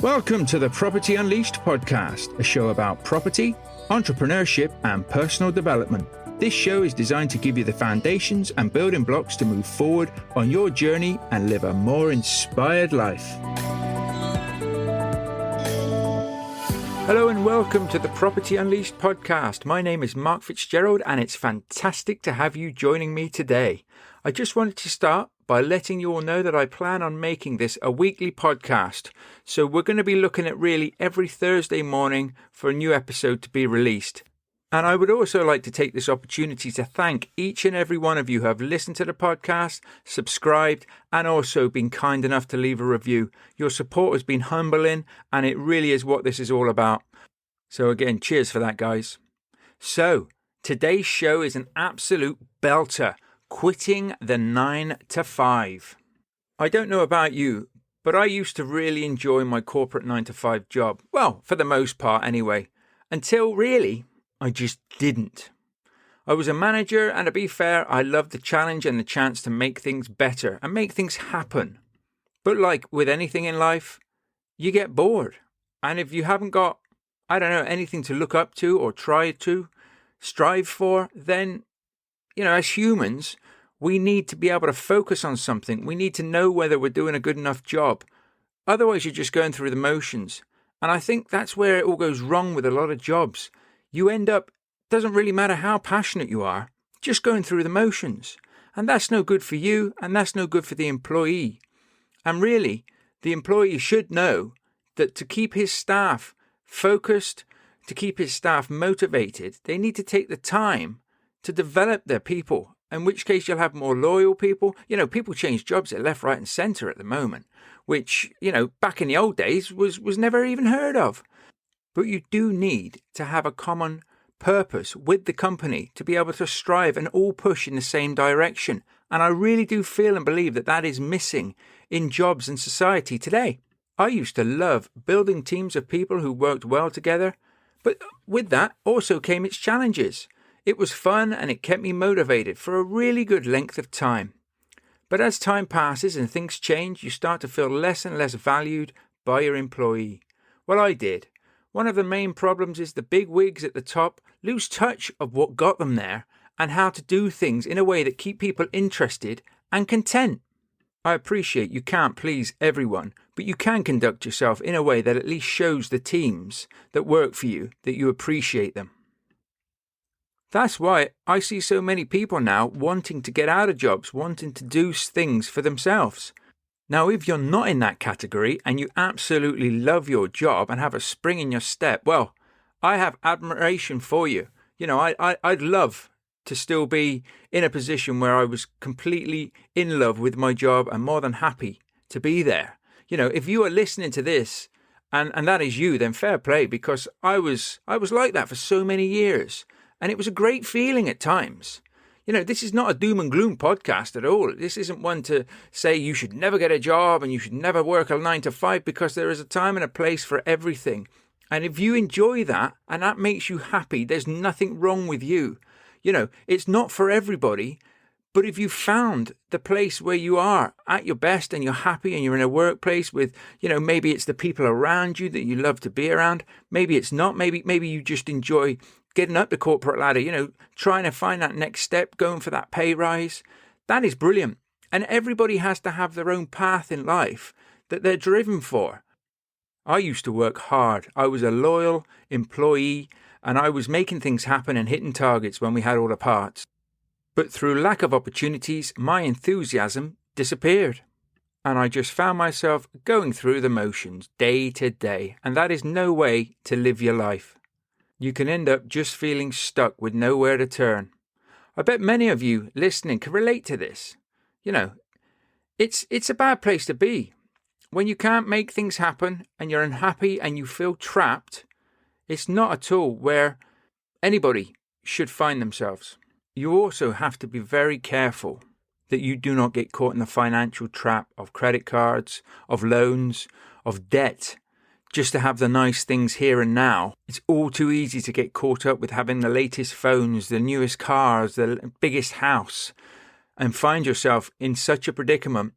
Welcome to the Property Unleashed podcast, a show about property, entrepreneurship, and personal development. This show is designed to give you the foundations and building blocks to move forward on your journey and live a more inspired life. Hello and welcome to the Property Unleashed podcast. My name is Mark Fitzgerald and it's fantastic to have you joining me today. I just wanted to start by letting you all know that I plan on making this a weekly podcast. So we're going to be looking at really every Thursday morning for a new episode to be released. And I would also like to take this opportunity to thank each and every one of you who have listened to the podcast, subscribed, and also been kind enough to leave a review. Your support has been humbling, and it really is what this is all about. So again, cheers for that, guys. So, today's show is an absolute belter. Quitting the 9 to 5. I don't know about you, but I used to really enjoy my corporate 9 to 5 job. Well, for the most part anyway. Until really, I just didn't. I was a manager, and to be fair, I loved the challenge and the chance to make things better and make things happen. But like with anything in life, you get bored. And if you haven't got, anything to look up to or try to strive for, then as humans, we need to be able to focus on something. We need to know whether we're doing a good enough job. Otherwise, you're just going through the motions. And I think that's where it all goes wrong with a lot of jobs. You end up, doesn't really matter how passionate you are, just going through the motions. And that's no good for you, and that's no good for the employee. And really, the employee should know that to keep his staff focused, to keep his staff motivated, they need to take the time to develop their people, in which case you'll have more loyal people. People change jobs at left, right and centre at the moment, which, back in the old days was never even heard of. But you do need to have a common purpose with the company to be able to strive and all push in the same direction. And I really do feel and believe that that is missing in jobs and society today. I used to love building teams of people who worked well together, but with that also came its challenges. It was fun and it kept me motivated for a really good length of time. But as time passes and things change, you start to feel less and less valued by your employee. Well, I did. One of the main problems is the big wigs at the top lose touch of what got them there and how to do things in a way that keep people interested and content. I appreciate you can't please everyone, but you can conduct yourself in a way that at least shows the teams that work for you that you appreciate them. That's why I see so many people now wanting to get out of jobs, wanting to do things for themselves. Now, if you're not in that category and you absolutely love your job and have a spring in your step, well, I have admiration for you. I'd love to still be in a position where I was completely in love with my job and more than happy to be there. If you are listening to this and that is you, then fair play, because I was like that for so many years. And it was a great feeling at times. This is not a doom and gloom podcast at all. This isn't one to say you should never get a job and you should never work a 9 to 5, because there is a time and a place for everything. And if you enjoy that and that makes you happy, there's nothing wrong with you. It's not for everybody. But if you found the place where you are at your best and you're happy and you're in a workplace with, maybe it's the people around you that you love to be around. Maybe it's not. Maybe you just enjoy getting up the corporate ladder, trying to find that next step, going for that pay rise. That is brilliant. And everybody has to have their own path in life that they're driven for. I used to work hard. I was a loyal employee and I was making things happen and hitting targets when we had all the parts. But through lack of opportunities, my enthusiasm disappeared. And I just found myself going through the motions day to day. And that is no way to live your life. You can end up just feeling stuck with nowhere to turn. I bet many of you listening can relate to this. It's a bad place to be. When you can't make things happen and you're unhappy and you feel trapped, it's not at all where anybody should find themselves. You also have to be very careful that you do not get caught in the financial trap of credit cards, of loans, of debt, just to have the nice things here and now. It's all too easy to get caught up with having the latest phones, the newest cars, the biggest house, and find yourself in such a predicament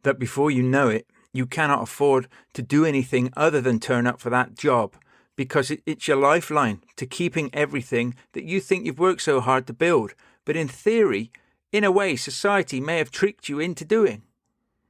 that before you know it, you cannot afford to do anything other than turn up for that job, because it's your lifeline to keeping everything that you think you've worked so hard to build. But in theory, in a way, society may have tricked you into doing.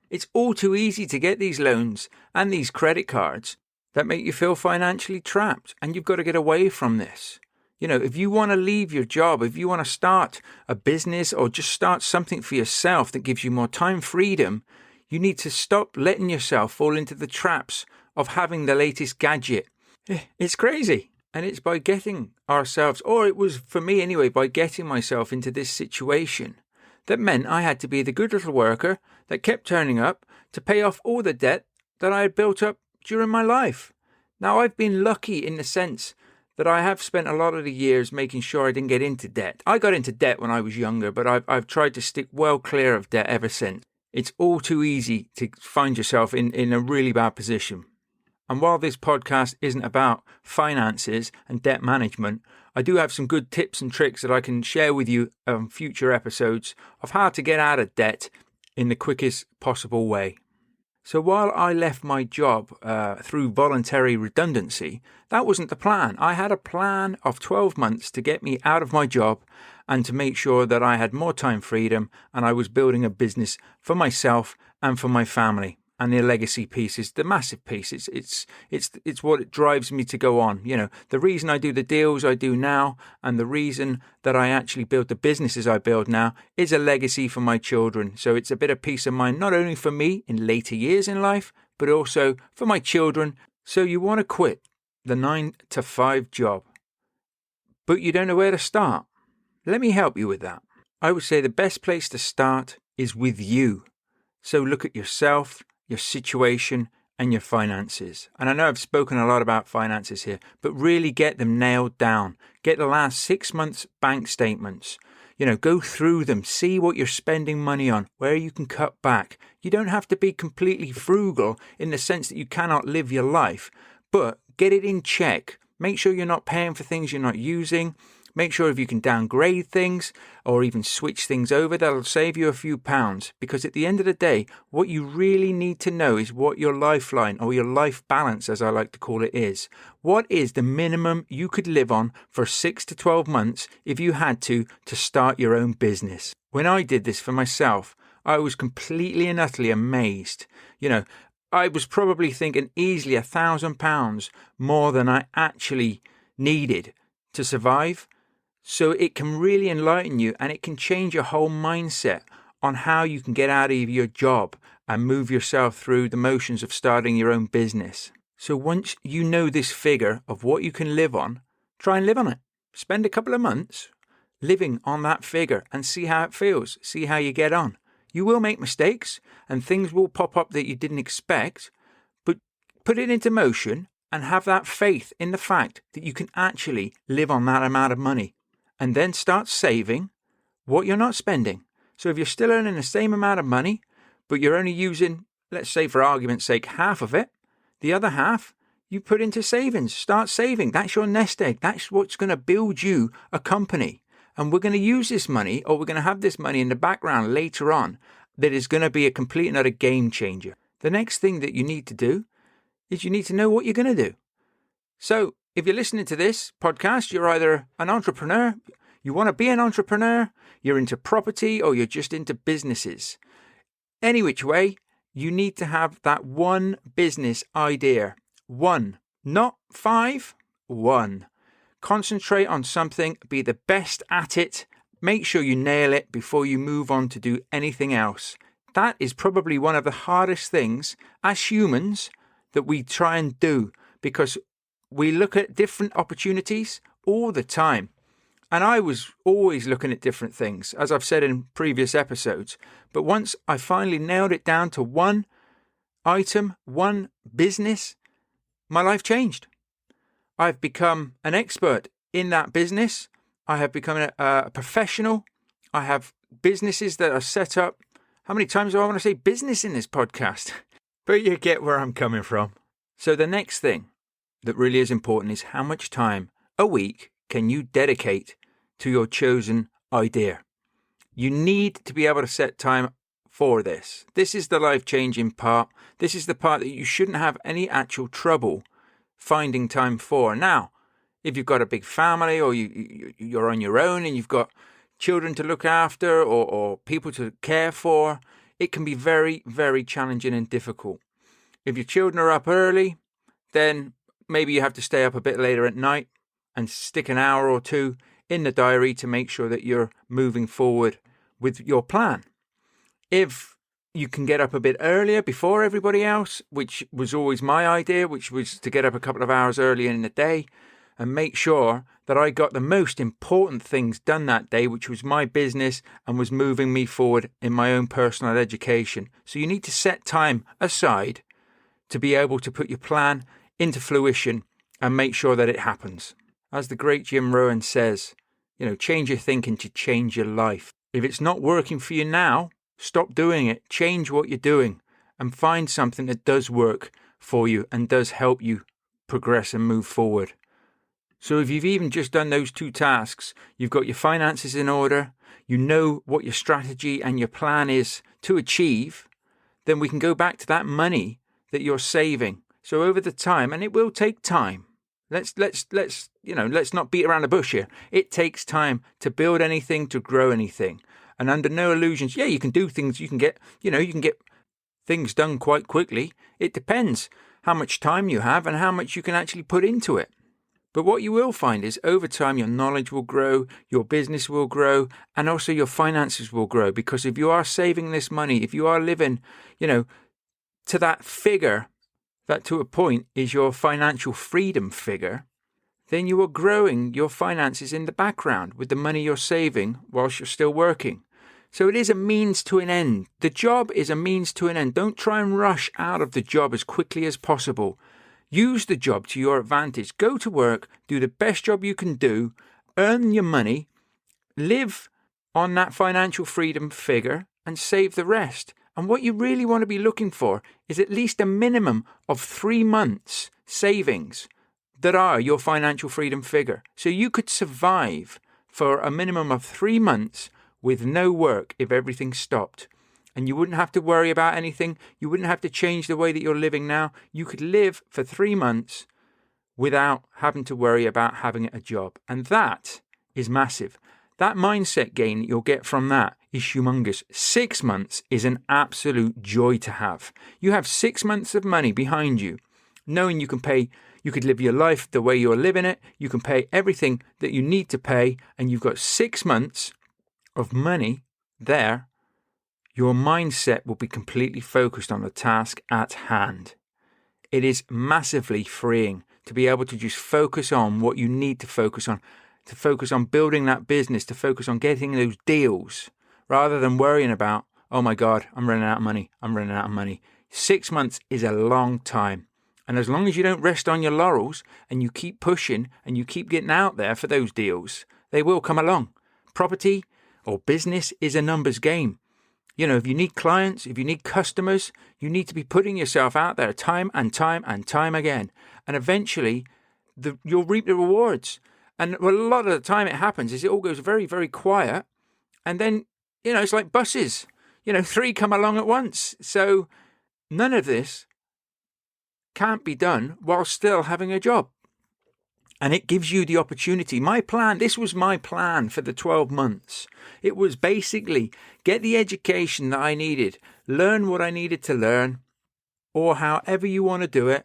It's all too easy to get these loans and these credit cards that make you feel financially trapped, and you've got to get away from this. If you want to leave your job, if you want to start a business or just start something for yourself that gives you more time freedom, you need to stop letting yourself fall into the traps of having the latest gadget. It's crazy. And it's by getting ourselves, or it was for me anyway, by getting myself into this situation that meant I had to be the good little worker that kept turning up to pay off all the debt that I had built up during my life. Now, I've been lucky in the sense that I have spent a lot of the years making sure I didn't get into debt. I got into debt when I was younger, but I've tried to stick well clear of debt ever since. It's all too easy to find yourself in a really bad position. And while this podcast isn't about finances and debt management, I do have some good tips and tricks that I can share with you on future episodes of how to get out of debt in the quickest possible way. So while I left my job through voluntary redundancy, that wasn't the plan. I had a plan of 12 months to get me out of my job and to make sure that I had more time freedom and I was building a business for myself and for my family. And the legacy piece is the massive piece. It's what it drives me to go on. The reason I do the deals I do now, and the reason that I actually build the businesses I build now, is a legacy for my children. So it's a bit of peace of mind, not only for me in later years in life, but also for my children. So you want to quit the 9-to-5 job, but you don't know where to start. Let me help you with that. I would say the best place to start is with you. So look at yourself, your situation, and your finances. And I know I've spoken a lot about finances here, but really get them nailed down. Get the last 6 months' bank statements. Go through them, see what you're spending money on, where you can cut back. You don't have to be completely frugal in the sense that you cannot live your life, but get it in check. Make sure you're not paying for things you're not using. Make sure if you can downgrade things or even switch things over, that'll save you a few pounds. Because at the end of the day, what you really need to know is what your lifeline or your life balance, as I like to call it, is. What is the minimum you could live on for 6 to 12 months if you had to start your own business? When I did this for myself, I was completely and utterly amazed. I was probably thinking easily £1,000 more than I actually needed to survive. So it can really enlighten you, and it can change your whole mindset on how you can get out of your job and move yourself through the motions of starting your own business. So once you know this figure of what you can live on, try and live on it. Spend a couple of months living on that figure and see how it feels. See how you get on. You will make mistakes and things will pop up that you didn't expect, but put it into motion and have that faith in the fact that you can actually live on that amount of money. And then start saving what you're not spending. So if you're still earning the same amount of money, but you're only using, let's say for argument's sake, half of it, the other half you put into savings. Start saving. That's your nest egg. That's what's going to build you a company. And we're going to use this money, or we're going to have this money in the background later on that is going to be a complete and utter game changer. The next thing that you need to do is you need to know what you're going to do. So if you're listening to this podcast, you're either an entrepreneur, you want to be an entrepreneur, you're into property, or you're just into businesses. Any which way, you need to have that one business idea. One, not 5, 1. Concentrate on something, be the best at it, make sure you nail it before you move on to do anything else. That is probably one of the hardest things as humans that we try and do, because we look at different opportunities all the time. And I was always looking at different things, as I've said in previous episodes. But once I finally nailed it down to one item, one business, my life changed. I've become an expert in that business. I have become a professional. I have businesses that are set up. How many times do I want to say business in this podcast? But you get where I'm coming from. So the next thing that really is important is how much time a week can you dedicate to your chosen idea. You need to be able to set time for this. This is the life-changing part. This is the part that you shouldn't have any actual trouble finding time for. Now, if you've got a big family or you're on your own and you've got children to look after or people to care for, it can be very, very challenging and difficult. If your children are up early, then maybe you have to stay up a bit later at night and stick an hour or two in the diary to make sure that you're moving forward with your plan. If you can get up a bit earlier before everybody else, which was always my idea, which was to get up a couple of hours earlier in the day and make sure that I got the most important things done that day, which was my business and was moving me forward in my own personal education. So you need to set time aside to be able to put your plan into fruition and make sure that it happens. As the great Jim Rohn says, change your thinking to change your life. If it's not working for you now, stop doing it. Change what you're doing and find something that does work for you and does help you progress and move forward. So if you've even just done those 2 tasks, you've got your finances in order, you know what your strategy and your plan is to achieve, then we can go back to that money that you're saving. So over the time, and it will take time. Let's not beat around the bush here. It takes time to build anything, to grow anything. And under no illusions, you can do things, you can get things done quite quickly. It depends how much time you have and how much you can actually put into it. But what you will find is over time your knowledge will grow, your business will grow, and also your finances will grow. Because if you are saving this money, if you are living, to that figure, that to a point is your financial freedom figure, then you are growing your finances in the background with the money you're saving whilst you're still working. So it is a means to an end. The job is a means to an end. Don't try and rush out of the job as quickly as possible. Use the job to your advantage. Go to work, do the best job you can do, earn your money, live on that financial freedom figure, and save the rest. And what you really want to be looking for is at least a minimum of 3 months savings that are your financial freedom figure. So you could survive for a minimum of 3 months with no work if everything stopped. And you wouldn't have to worry about anything. You wouldn't have to change the way that you're living now. You could live for 3 months without having to worry about having a job. And that is massive. That mindset gain that you'll get from that is humongous. 6 months is an absolute joy to have. You have 6 months of money behind you, knowing you could live your life the way you're living it. You can pay everything that you need to pay, and you've got 6 months of money there. Your mindset will be completely focused on the task at hand. It is massively freeing to be able to just focus on what you need to focus on building that business, to focus on getting those deals, rather than worrying about, oh my God, I'm running out of money. 6 months is a long time. And as long as you don't rest on your laurels and you keep pushing and you keep getting out there for those deals, they will come along. Property or business is a numbers game. If you need clients, if you need customers, you need to be putting yourself out there time and time and time again. And eventually, you'll reap the rewards. And a lot of the time it happens is it all goes very, very quiet. And then, it's like buses. 3 come along at once. So none of this can't be done while still having a job. And it gives you the opportunity. This was my plan for the 12 months. It was basically get the education that I needed, learn what I needed to learn, or however you want to do it.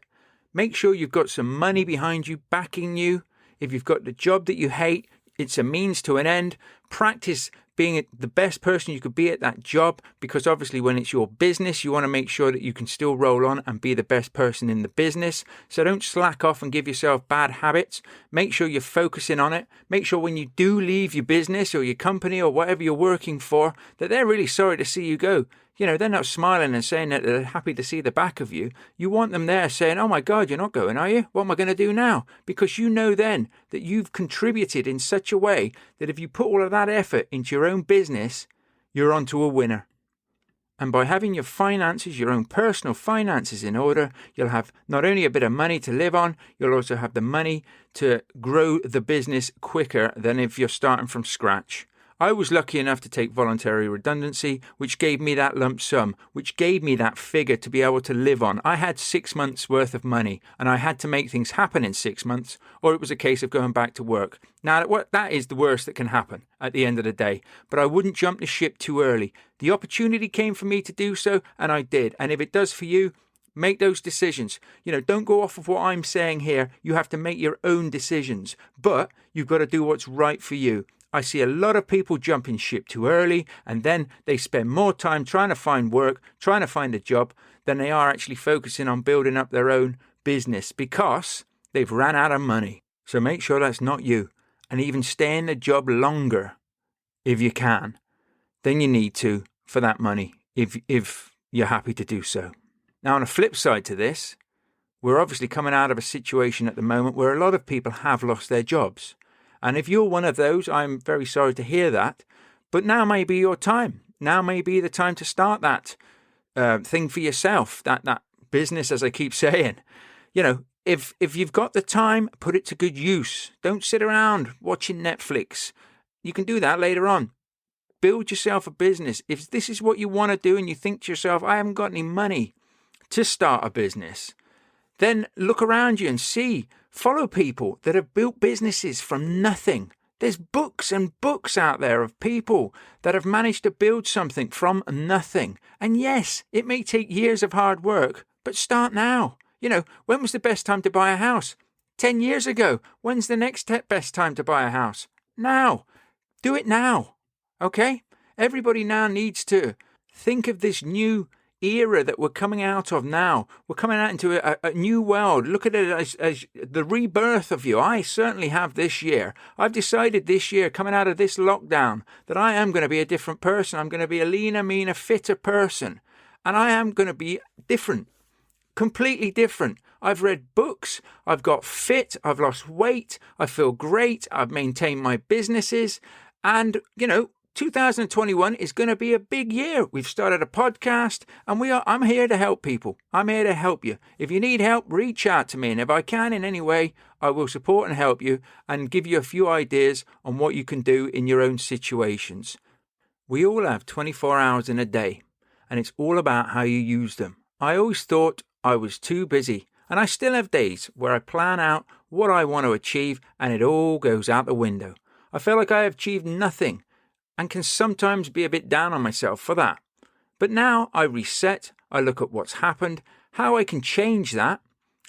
Make sure you've got some money behind you, backing you. If you've got the job that you hate, it's a means to an end. Practice being the best person you could be at that job, because obviously when it's your business, you want to make sure that you can still roll on and be the best person in the business. So don't slack off and give yourself bad habits. Make sure you're focusing on it. Make sure when you do leave your business or your company or whatever you're working for, that they're really sorry to see you go. They're not smiling and saying that they're happy to see the back of you. You want them there saying, oh my God, you're not going, are you? What am I going to do now? Because you know then that you've contributed in such a way that if you put all of that effort into your own business, you're onto a winner. And by having your finances, your own personal finances in order, you'll have not only a bit of money to live on, you'll also have the money to grow the business quicker than if you're starting from scratch. I was lucky enough to take voluntary redundancy, which gave me that lump sum, which gave me that figure to be able to live on. I had 6 months worth of money, and I had to make things happen in 6 months, or it was a case of going back to work. Now, that is the worst that can happen at the end of the day, but I wouldn't jump the ship too early. The opportunity came for me to do so, and I did. And if it does for you, make those decisions. Don't go off of what I'm saying here. You have to make your own decisions, but you've got to do what's right for you. I see a lot of people jumping ship too early, and then they spend more time trying to find work, trying to find a job, than they are actually focusing on building up their own business because they've ran out of money. So make sure that's not you, and even stay in the job longer if you can than you need to for that money if you're happy to do so. Now, on a flip side to this, we're obviously coming out of a situation at the moment where a lot of people have lost their jobs. And if you're one of those, I'm very sorry to hear that. But now may be your time. Now may be the time to start that thing for yourself, that business, as I keep saying. If you've got the time, put it to good use. Don't sit around watching Netflix. You can do that later on. Build yourself a business. If this is what you want to do and you think to yourself, I haven't got any money to start a business, then look around you and follow people that have built businesses from nothing. There's books and books out there of people that have managed to build something from nothing. And yes, it may take years of hard work, but start now. When was the best time to buy a house? 10 years ago. When's the next best time to buy a house? Now. Do it now. Okay? Everybody now needs to think of this new era that we're coming out of now. We're coming out into a new world. Look at it as the rebirth of you. I certainly have this year. I've decided this year, coming out of this lockdown, that I am going to be a different person. I'm going to be a leaner, meaner, fitter person. And I am going to be different. Completely different. I've read books. I've got fit. I've lost weight. I feel great. I've maintained my businesses. And, 2021 is going to be a big year. We've started a podcast and I'm here to help people. I'm here to help you. If you need help, reach out to me. And if I can in any way, I will support and help you and give you a few ideas on what you can do in your own situations. We all have 24 hours in a day, and it's all about how you use them. I always thought I was too busy, and I still have days where I plan out what I want to achieve and it all goes out the window. I feel like I have achieved nothing and can sometimes be a bit down on myself for that. But now I reset, I look at what's happened, how I can change that,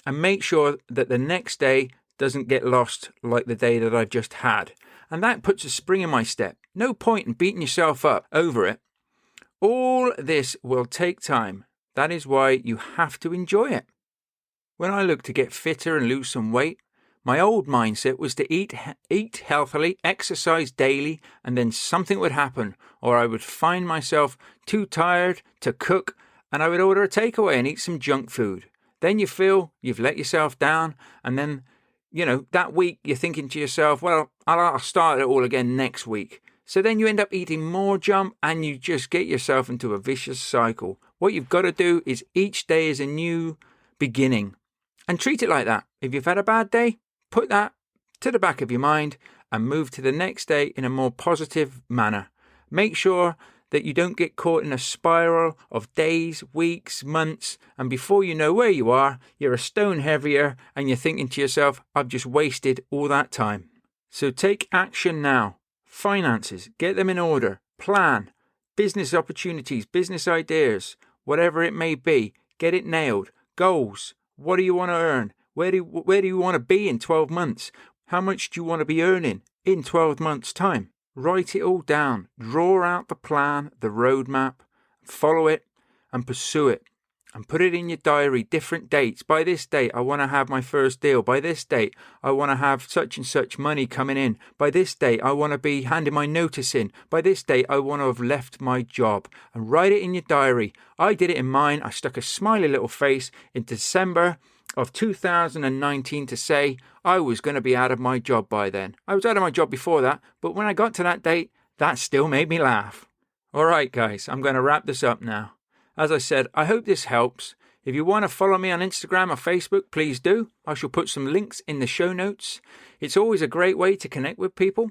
and make sure that the next day doesn't get lost like the day that I've just had. And that puts a spring in my step. No point in beating yourself up over it. All this will take time. That is why you have to enjoy it. When I look to get fitter and lose some weight, my old mindset was to eat healthily, exercise daily, and then something would happen, or I would find myself too tired to cook, and I would order a takeaway and eat some junk food. Then you feel you've let yourself down, and then, that week you're thinking to yourself, well, I'll start it all again next week. So then you end up eating more junk, and you just get yourself into a vicious cycle. What you've got to do is each day is a new beginning, and treat it like that. If you've had a bad day, put that to the back of your mind and move to the next day in a more positive manner. Make sure that you don't get caught in a spiral of days, weeks, months, and before you know where you are, you're a stone heavier and you're thinking to yourself, I've just wasted all that time. So take action now. Finances, get them in order. Plan. Business opportunities, business ideas, whatever it may be, get it nailed. Goals. What do you want to earn? Where do you want to be in 12 months? How much do you want to be earning in 12 months' time? Write it all down. Draw out the plan, the roadmap, follow it and pursue it. And put it in your diary, different dates. By this date, I want to have my first deal. By this date, I want to have such and such money coming in. By this date, I want to be handing my notice in. By this date, I want to have left my job. And write it in your diary. I did it in mine. I stuck a smiley little face in December of 2019 to say I was going to be out of my job by then. I was out of my job before that, but when I got to that date, that still made me laugh. All right, guys, I'm going to wrap this up now. As I said, I hope this helps. If you want to follow me on Instagram or Facebook, please do. I shall put some links in the show notes. It's always a great way to connect with people.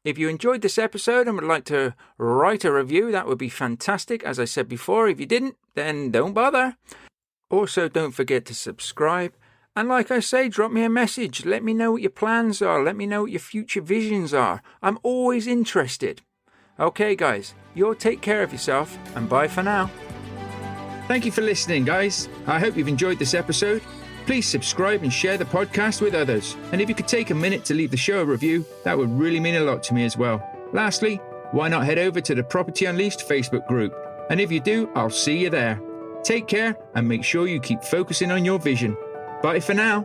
If you enjoyed this episode and would like to write a review, that would be fantastic. As I said before, if you didn't, then don't bother. Also, don't forget to subscribe. And like I say, drop me a message. Let me know what your plans are. Let me know what your future visions are. I'm always interested. Okay, guys, you all take care of yourself, and bye for now. Thank you for listening, guys. I hope you've enjoyed this episode. Please subscribe and share the podcast with others. And if you could take a minute to leave the show a review, that would really mean a lot to me as well. Lastly, why not head over to the Property Unleashed Facebook group? And if you do, I'll see you there. Take care and make sure you keep focusing on your vision. Bye for now.